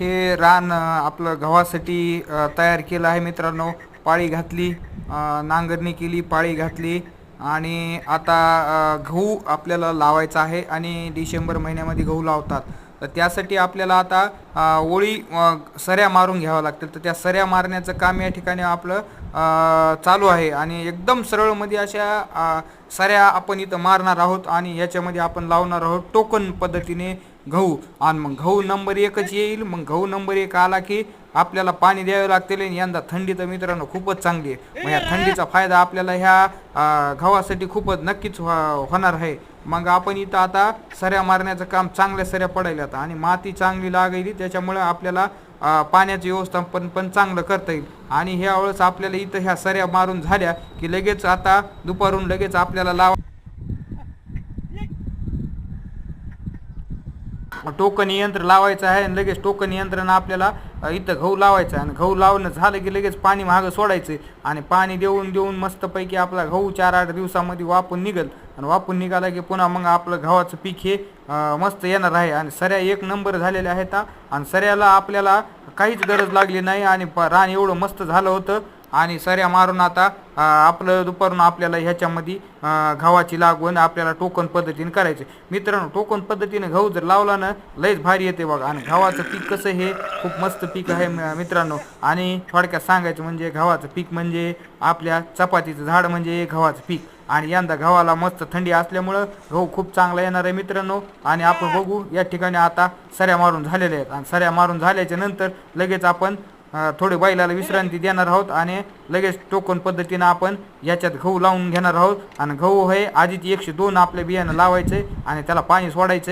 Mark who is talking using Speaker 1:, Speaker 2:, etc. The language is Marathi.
Speaker 1: हे रान आपलं गव्हासाठी तयार केलं आहे मित्रांनो. पाळी घातली, नांगरणी केली, पाळी घातली आणि आता गहू आपल्याला लावायचा आहे आणि डिसेंबर महिन्यामध्ये गहू लावतात. तर त्यासाठी आपल्याला आता ओळी सऱ्या मारून घ्याव्या लागतील. तर त्या सऱ्या मारण्याचं काम या ठिकाणी आपलं चालू आहे आणि एकदम सरळमध्ये अशा सऱ्या आपण इथं मारणार आहोत आणि याच्यामध्ये आपण लावणार आहोत टोकन पद्धतीने गहू. आणि मग गहू नंबर एकच येईल. मग गहू नंबर एक आला की आपल्याला पाणी द्यावे लागतील. आणि यंदा थंडी तर मित्रांनो खूपच चांगली आहे. मग ह्या थंडीचा फायदा आपल्याला ह्या गव्हासाठी खूपच नक्कीच होणार आहे. मग आपण इथं आता सऱ्या मारण्याचं काम, चांगल्या सऱ्या पडायल्यात आणि माती चांगली लागायली, त्याच्यामुळे आपल्याला पाण्याचं व्यवस्थापन पण चांगलं करता येईल. आणि ह्या वेळेस आपल्याला इथं ह्या सऱ्या मारून झाल्या की लगेच आता दुपारून लगेच आपल्याला टोकन यंत्र लावायचं आहे आणि लगेच टोकन यंत्रानं आपल्याला इथं गहू लावायचं आहे. आणि गहू लावणं झालं की लगेच पाणी मागं सोडायचं आणि पाणी देऊन देऊन मस्तपैकी आपला गहू 4-8 दिवसामध्ये वापून निघेल. आणि वापून निघाला की पुन्हा मग आपलं गव्हाचं पीक हे मस्त येणार आहे. आणि सऱ्या एक नंबर झालेल्या आहेत. आणि सऱ्याला आपल्याला काहीच गरज लागली नाही आणि रान एवढं मस्त झालं होतं. आणि सऱ्या मारून आता आपलं दुपारून आपल्याला ह्याच्यामध्ये गव्हाची लागवण आपल्याला टोकन पद्धतीने करायचे. मित्रांनो, टोकन पद्धतीने गहू जर लावला ना लयच भारी येते बघा. आणि गव्हाचं पीक कसं हे खूप मस्त पीक आहे मित्रांनो. आणि थोडक्यात सांगायचं म्हणजे गव्हाचं पीक म्हणजे आपल्या चपातीचं झाड म्हणजे गव्हाचं पीक. आणि यंदा गव्हाला मस्त थंडी असल्यामुळं गहू खूप चांगला येणार आहे मित्रांनो. आणि आपण बघू या ठिकाणी आता सऱ्या मारून झालेल्या आहेत. आणि सऱ्या मारून झाल्याच्या नंतर लगेच आपण थोडे बैलाला विश्रांती देणार आहोत आणि लगेच टोकन पद्धतीनं आपण याच्यात गहू लावून घेणार आहोत. आणि गहू हे आधीच 102 आपल्या बियाणं लावायचे आणि त्याला पाणी सोडायचं.